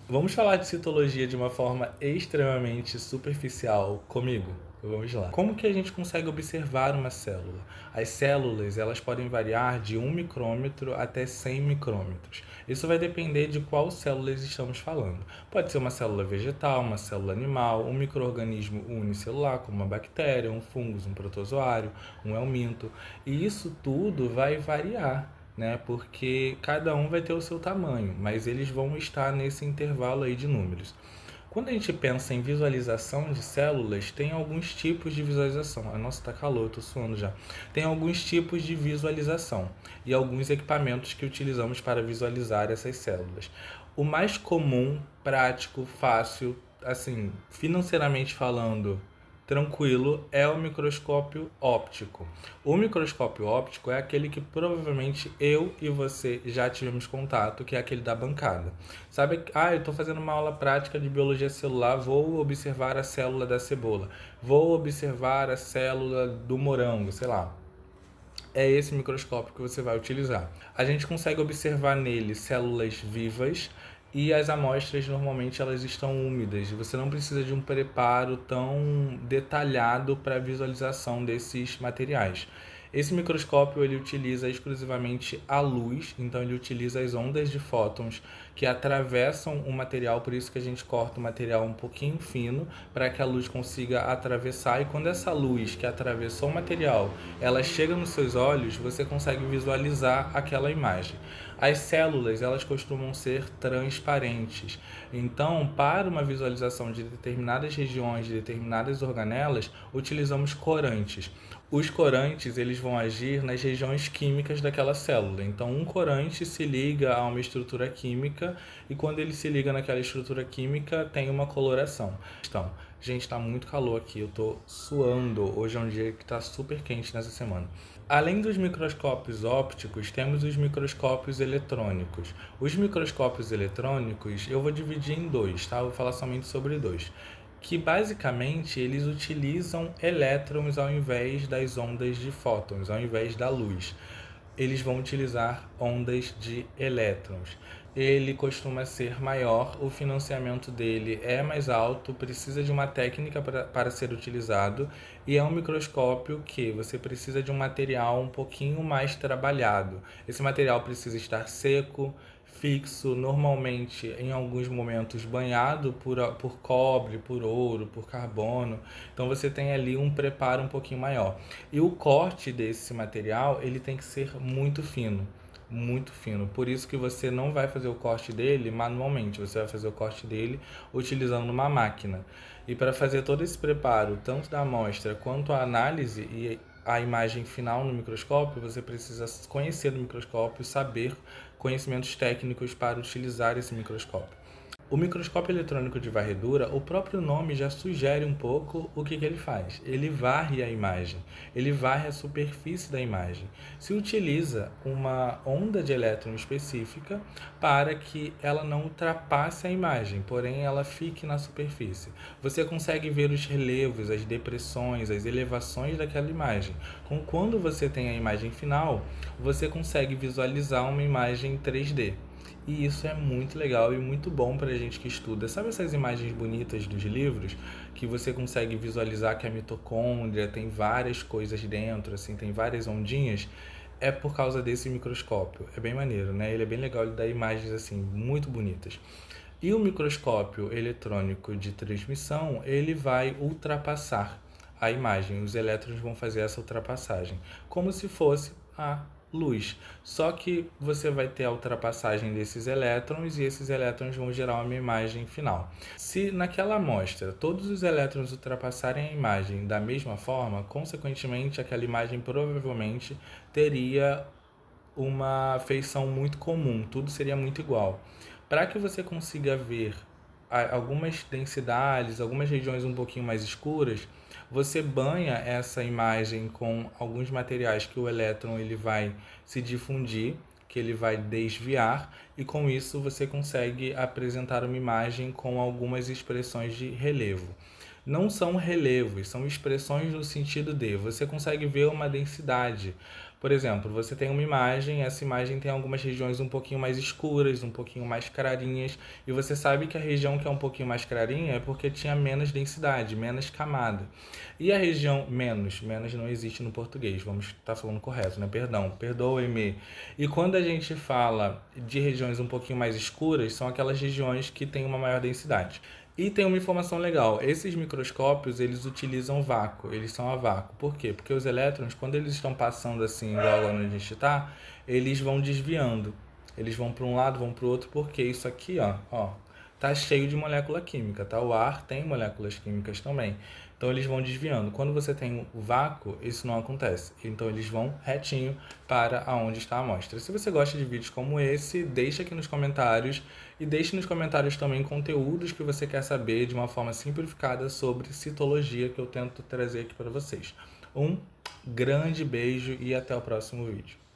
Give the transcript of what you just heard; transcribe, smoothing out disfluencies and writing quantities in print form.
Vamos falar de citologia de uma forma extremamente superficial comigo? Vamos lá. Como que a gente consegue observar uma célula? As células, elas podem variar de 1 micrômetro até 100 micrômetros. Isso vai depender de qual células estamos falando. Pode ser uma célula vegetal, uma célula animal, um micro-organismo unicelular, como uma bactéria, um fungo, um protozoário, um helminto. E isso tudo vai variar, né? Porque cada um vai ter o seu tamanho, mas eles vão estar nesse intervalo aí de números. Quando a gente pensa em visualização de células, tem alguns tipos de visualização. Ah, nossa, tá calor, eu tô suando já. Tem alguns tipos de visualização e alguns equipamentos que utilizamos para visualizar essas células. O mais comum, prático, fácil, assim, financeiramente falando, tranquilo, é o microscópio óptico. O microscópio óptico é aquele que provavelmente eu e você já tivemos contato, que é aquele da bancada. Sabe, eu estou fazendo uma aula prática de biologia celular, vou observar a célula da cebola, vou observar a célula do morango, sei lá. É esse microscópio que você vai utilizar. A gente consegue observar nele células vivas e as amostras normalmente elas estão úmidas. Você não precisa de um preparo tão detalhado para a visualização desses materiais. Esse microscópio ele utiliza exclusivamente a luz, então ele utiliza as ondas de fótons que atravessam o material, por isso que a gente corta o material um pouquinho fino para que a luz consiga atravessar, e quando essa luz que atravessou o material, ela chega nos seus olhos, você consegue visualizar aquela imagem. As células, elas costumam ser transparentes. Então, para uma visualização de determinadas regiões, de determinadas organelas, utilizamos corantes. Os corantes, eles vão agir nas regiões químicas daquela célula. Então, um corante se liga a uma estrutura química e quando ele se liga naquela estrutura química, tem uma coloração. Então, gente, está muito calor aqui, eu tô suando. Hoje é um dia que está super quente nessa semana. Além dos microscópios ópticos, temos os microscópios eletrônicos. Os microscópios eletrônicos eu vou dividir em dois, tá? Eu vou falar somente sobre dois. Que basicamente eles utilizam elétrons ao invés das ondas de fótons, ao invés da luz. Eles vão utilizar ondas de elétrons. Ele costuma ser maior, o financiamento dele é mais alto, precisa de uma técnica para ser utilizado e é um microscópio que você precisa de um material um pouquinho mais trabalhado. Esse material precisa estar seco, fixo, normalmente em alguns momentos banhado por cobre, por ouro, por carbono. Então você tem ali um preparo um pouquinho maior. E o corte desse material, ele tem que ser muito fino, muito fino. Por isso que você não vai fazer o corte dele manualmente, você vai fazer o corte dele utilizando uma máquina. E para fazer todo esse preparo, tanto da amostra quanto a análise e a imagem final no microscópio, você precisa conhecer do microscópio, saber conhecimentos técnicos para utilizar esse microscópio. O microscópio eletrônico de varredura, o próprio nome já sugere um pouco o que ele faz. Ele varre a imagem, ele varre a superfície da imagem. Se utiliza uma onda de elétron específica para que ela não ultrapasse a imagem, porém ela fique na superfície. Você consegue ver os relevos, as depressões, as elevações daquela imagem. Quando você tem a imagem final, você consegue visualizar uma imagem 3D. E isso é muito legal e muito bom para a gente que estuda. Sabe essas imagens bonitas dos livros que você consegue visualizar que a mitocôndria tem várias coisas dentro, assim, tem várias ondinhas? É por causa desse microscópio. É bem maneiro, né? Ele é bem legal, ele dá imagens assim muito bonitas. E o microscópio eletrônico de transmissão, ele vai ultrapassar a imagem. Os elétrons vão fazer essa ultrapassagem, como se fosse a luz. Só que você vai ter a ultrapassagem desses elétrons e esses elétrons vão gerar uma imagem final. Se naquela amostra todos os elétrons ultrapassarem a imagem da mesma forma, consequentemente aquela imagem provavelmente teria uma feição muito comum, tudo seria muito igual. Para que você consiga ver algumas densidades, algumas regiões um pouquinho mais escuras, você banha essa imagem com alguns materiais que o elétron ele vai se difundir, que ele vai desviar, e com isso você consegue apresentar uma imagem com algumas expressões de relevo. Não são relevos, são expressões no sentido de você consegue ver uma densidade. Por exemplo, você tem uma imagem, essa imagem tem algumas regiões um pouquinho mais escuras, um pouquinho mais clarinhas, e você sabe que a região que é um pouquinho mais clarinha é porque tinha menos densidade, menos camada. E a região menos não existe no português, vamos estar falando correto, né? Perdão, perdoe-me. E quando a gente fala de regiões um pouquinho mais escuras, são aquelas regiões que têm uma maior densidade. E tem uma informação legal, esses microscópios, eles utilizam vácuo, eles são a vácuo. Por quê? Porque os elétrons, quando eles estão passando assim, igual onde a gente está, eles vão desviando. Eles vão para um lado, vão para o outro, porque isso aqui, ó, tá cheio de molécula química, tá? O ar tem moléculas químicas também. Então eles vão desviando. Quando você tem o vácuo, isso não acontece. Então eles vão retinho para aonde está a amostra. Se você gosta de vídeos como esse, deixa aqui nos comentários e deixe nos comentários também conteúdos que você quer saber de uma forma simplificada sobre citologia que eu tento trazer aqui para vocês. Um grande beijo e até o próximo vídeo.